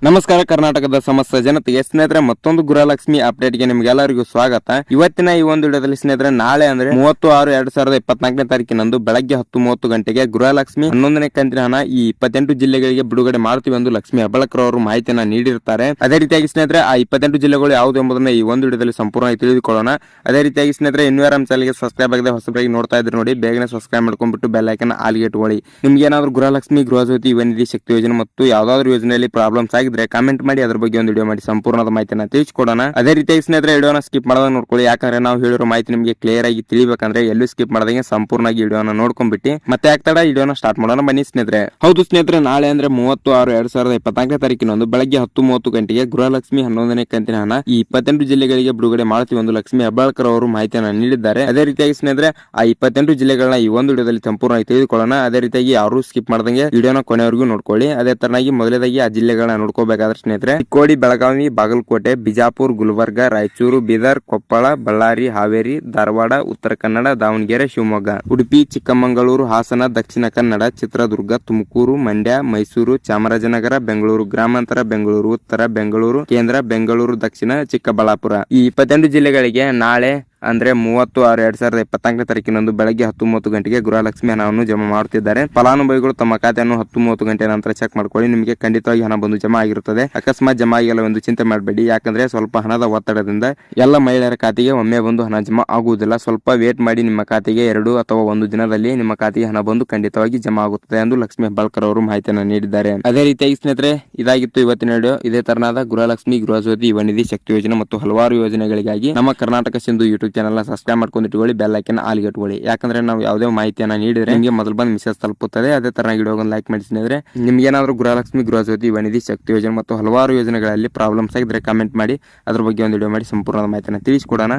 ನಮಸ್ಕಾರ ಕರ್ನಾಟಕದ ಸಮಸ್ತ ಜನತೆಗೆ ಸ್ನೇಹಿತರೆ ಮತ್ತೊಂದು ಗೃಹಲಕ್ಷ್ಮಿ ಅಪ್ಡೇಟ್ಗೆ ನಿಮ್ಗೆಲ್ಲರಿಗೂ ಸ್ವಾಗತ. ಇವತ್ತಿನ ಈ ಒಂದು ವಿಡಿಯೋದಲ್ಲಿ ಸ್ನೇಹಿತರೆ ನಾಳೆ ಅಂದ್ರೆ 30/6/2024ನೇ ತಾರೀಕಿನಂದು ಬೆಳಗ್ಗೆ 10:30 ಗಂಟೆಗೆ ಗೃಹಲಕ್ಷ್ಮಿ 11ನೇ ಕಂತಿನ ಹಣ ಈ 28 ಜಿಲ್ಲೆಗಳಿಗೆ ಬಿಡುಗಡೆ ಮಾಡ್ತೀವಿ ಎಂದು ಲಕ್ಷ್ಮಿ ಹೆಬ್ಬಾಳ್ಕರ್ ಅವರು ಮಾಹಿತಿಯನ್ನ ನೀಡಿರ್ತಾರೆ. ಅದೇ ರೀತಿಯಾಗಿ ಸ್ನೇಹಿತರೆ ಆ 28 ಜಿಲ್ಲೆಗಳು ಯಾವುದು ಎಂಬುದನ್ನ ಈ ಒಂದು ವಿಡಿಯೋದಲ್ಲಿ ಸಂಪೂರ್ಣವಾಗಿ ತಿಳಿದುಕೊಳ್ಳೋಣ. ಅದೇ ರೀತಿಯಾಗಿ ಸ್ನೇಹಿತರೆ ಇನ್ನೂ ಯಾರು ನಮ್ಮ ಚಾನಲ್ಗೆ ಸಬ್ಸ್ಕ್ರೈಬ್ ಆಗದೆ ಹೊಸಬರಾಗಿ ನೋಡ್ತಾ ಇದ್ರೆ ನೋಡಿ ಬೇಗನೆ ಸಬ್ಸ್ಕ್ರೈಬ್ ಮಾಡ್ಕೊಂಡ್ಬಿಟ್ಟು ಬೆಲ್ ಐಕಾನ್ ಆಲ್ಗೆ ಇಟ್ಕೊಳ್ಳಿ. ನಿಮ್ಗೆ ಏನಾದ್ರು ಗೃಹಲಕ್ಷ್ಮಿ, ಗೃಹಜ್ಯೋತಿ, ಯುವ ನಿಧಿ, ಶಕ್ತಿ ಯೋಜನೆ ಮತ್ತು ಯಾವ್ದಾದ್ರು ಯೋಜನೆಯಲ್ಲಿ ಪ್ರಾಬ್ಲಮ್ಸ್ ಆಗಿದ್ರೆ ಕಾಮೆಂಟ್ ಮಾಡಿ ಅದ್ರ ಬಗ್ಗೆ ಒಂದು ವಿಡಿಯೋ ಮಾಡಿ ಸಂಪೂರ್ಣದ ಮಾಹಿತಿನ ತಿಳಿಸಿಕೊಡೋಣ. ಅದೇ ರೀತಿಯಾಗಿ ಸ್ನೇಹಿತರೆ ವಿಡಿಯೋನ ಸ್ಕಿಪ್ ಮಾಡದಾಗ ನೋಡ್ಕೊಳ್ಳಿ, ಯಾಕಂದ್ರೆ ನಾವು ಹೇಳಿರೋ ಮಾಹಿತಿ ನಿಮಗೆ ಕ್ಲಿಯರ್ ಆಗಿ ತಿಳಿಬೇಕಂದ್ರೆ ಎಲ್ಲೂ ಸ್ಕಿಪ್ ಮಾಡದಂಗೆ ಸಂಪೂರ್ಣವಾಗಿ ವಿಡಿಯೋನ ನೋಡ್ಕೊಂಡ್ಬಿಟ್ಟು ಮತ್ತೆ ಆಗ್ತಾಡ ವಿಡಿಯೋನ ಸ್ಟಾರ್ಟ್ ಮಾಡೋಣ ಬನ್ನಿ ಸ್ನೇಹಿತರೆ. ಹೌದು ಸ್ನೇಹಿತರೆ, ನಾಳೆ ಅಂದ್ರೆ 30/6/2024ನೇ ತಾರೀಕಿನಂದು ಬೆಳಗ್ಗೆ 10:30 ಗಂಟೆಗೆ ಗೃಹಲಕ್ಷ್ಮಿ 11ನೇ ಕಂತಿನ ಹಣ ಈ 28 ಜಿಲ್ಲೆಗಳಿಗೆ ಬಿಡುಗಡೆ ಮಾಡ್ತೀವಿ ಎಂದು ಲಕ್ಷ್ಮಿ ಹೆಬ್ಬಾಳ್ಕರ್ ಅವರು ಮಾಹಿತಿಯನ್ನು ನೀಡಿದ್ದಾರೆ. ಅದೇ ರೀತಿಯಾಗಿ ಸ್ನೇಹಿತರೆ ಆ 28 ಜಿಲ್ಲೆಗಳನ್ನ ಈ ಒಂದು ವಿಡಿಯೋದಲ್ಲಿ ಸಂಪೂರ್ಣವಾಗಿ ತಿಳಿದುಕೊಳ್ಳೋಣ. ಅದೇ ರೀತಿಯಾಗಿ ಯಾರು ಸ್ಕಿಪ್ ಮಾಡದಂಗೆ ವಿಡಿಯೋನ ಕೊನೆವರೆಗೂ ನೋಡ್ಕೊಳ್ಳಿ. ಅದೇ ತರನಾಗಿ ಮೊದಲೇದಾಗಿ ಆ ಜಿಲ್ಲೆಗಳನ್ನ ನೋಡ್ಕೋಬೇಕಾದ್ರೆ ಸ್ನೇಹಿತರೆ ಚಿಕ್ಕೋಡಿ, ಬೆಳಗಾವಿ, ಬಾಗಲಕೋಟೆ, ಬಿಜಾಪುರ, ಗುಲ್ಬರ್ಗ, ರಾಯಚೂರು, ಬೀದರ್, ಕೊಪ್ಪಳ, ಬಳ್ಳಾರಿ, ಹಾವೇರಿ, ಧಾರವಾಡ, ಉತ್ತರ ಕನ್ನಡ, ದಾವಣಗೆರೆ, ಶಿವಮೊಗ್ಗ, ಉಡುಪಿ, ಚಿಕ್ಕಮಗಳೂರು, ಹಾಸನ, ದಕ್ಷಿಣ ಕನ್ನಡ, ಚಿತ್ರದುರ್ಗ, ತುಮಕೂರು, ಮಂಡ್ಯ, ಮೈಸೂರು, ಚಾಮರಾಜನಗರ, ಬೆಂಗಳೂರು ಗ್ರಾಮಾಂತರ, ಬೆಂಗಳೂರು ಉತ್ತರ, ಬೆಂಗಳೂರು ಕೇಂದ್ರ, ಬೆಂಗಳೂರು ದಕ್ಷಿಣ, ಚಿಕ್ಕಬಳ್ಳಾಪುರ ಈ 28 ಜಿಲ್ಲೆಗಳಿಗೆ ನಾಳೆ ಅಂದ್ರೆ 30/6/2024ನೇ ತಾರೀಕಿನಂದು ಬೆಳಗ್ಗೆ 10:30 ಗಂಟೆಗೆ ಗೃಹಲಕ್ಷ್ಮಿ ಹಣವನ್ನು ಜಮಾ ಮಾಡುತ್ತಿದ್ದಾರೆ. ಫಲಾನುಭವಿಗಳು ತಮ್ಮ ಖಾತೆಯನ್ನು 10:30 ಗಂಟೆ ನಂತರ ಚೆಕ್ ಮಾಡ್ಕೊಳ್ಳಿ. ನಿಮಗೆ ಖಂಡಿತವಾಗಿ ಹಣ ಬಂದು ಜಮಾ ಆಗಿರುತ್ತದೆ. ಅಕಸ್ಮಾತ್ ಜಮಾ ಆಗಿಲ್ಲ ಎಂದು ಚಿಂತೆ ಮಾಡಬೇಡಿ, ಯಾಕಂದ್ರೆ ಸ್ವಲ್ಪ ಹಣದ ಒತ್ತಡದಿಂದ ಎಲ್ಲ ಮಹಿಳೆಯರ ಖಾತೆಗೆ ಒಮ್ಮೆ ಬಂದು ಹಣ ಜಮಾ ಆಗುವುದಿಲ್ಲ. ಸ್ವಲ್ಪ ವೇಟ್ ಮಾಡಿ, ನಿಮ್ಮ ಖಾತೆಗೆ 2 ಅಥವಾ 1 ದಿನದಲ್ಲಿ ನಿಮ್ಮ ಖಾತೆಗೆ ಹಣ ಬಂದು ಖಂಡಿತವಾಗಿ ಜಮಾ ಆಗುತ್ತದೆ ಎಂದು ಲಕ್ಷ್ಮಿ ಹೆಬ್ಬಾಳ್ಕರ್ ಅವರು ಮಾಹಿತಿಯನ್ನು ನೀಡಿದ್ದಾರೆ. ಅದೇ ರೀತಿಯಾಗಿ ಸ್ನೇಹಿತರೆ ಇದಾಗಿತ್ತು ಇವತ್ತಿನ ವಿಡಿಯೋ. ಇದೇ ತರನಾದ ಗೃಹಲಕ್ಷ್ಮಿ, ಗೃಹಜ್ಯೋತಿ, ಯುವ ನಿಧಿ, ಶಕ್ತಿ ಯೋಜನೆ ಮತ್ತು ಹಲವಾರು ಯೋಜನೆಗಳಿಗಾಗಿ ನಮ್ಮ Karnataka Sindhu YouTube channel subscribe ಮಾಡ್ಕೊಂಡು ಇಟ್ಕೊಳ್ಳಿ, ಬೆಲ್ ಐಕಾನ್ ಆಲ್ಗೆ ಇಟ್ಕೊಳ್ಳಿ. ಯಾಕಂದ್ರೆ ನಾವು ಯಾವುದೇ ಮಾಹಿತಿಯನ್ನ ನೀಡಿದ್ರೆ ನಿಮಗೆ ಮೊದಲು ಬಂದು ಮೆಸೇಜ್ ತಲುಪುತ್ತದೆ. ಅದೇ ತರ ವಿಡಿಯೋಗೊಂದು ಲೈಕ್ ಮಾಡಿ ಸ್ನೇಹಿತರೆ. ನಿಮ್ಗೆ ಏನಾದ್ರು ಗೃಹಲಕ್ಷ್ಮಿ, ಗೃಹಜ್ಯೋತಿ, ಯುವ ನಿಧಿ, ಶಕ್ತಿ ಯೋಜನೆ ಮತ್ತು ಹಲವಾರು ಯೋಜನೆಗಳಲ್ಲಿ ಪ್ರಾಬ್ಲಮ್ಸ್ ಆಗಿದ್ರೆ ಕಾಮೆಂಟ್ ಮಾಡಿ ಅದ್ರ ಬಗ್ಗೆ ಒಂದು ವಿಡಿಯೋ ಮಾಡಿ ಸಂಪೂರ್ಣ ಮಾಹಿತಿಯನ್ನು ತಿಳಿಸಿಕೊಡೋಣ.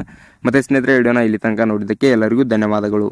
ಮತ್ತೆ ಸ್ನೇಹಿತರೆ ವಿಡಿಯೋನ ಇಲ್ಲಿ ತನಕ ನೋಡಿದ್ದಕ್ಕೆ ಎಲ್ಲರಿಗೂ ಧನ್ಯವಾದಗಳು.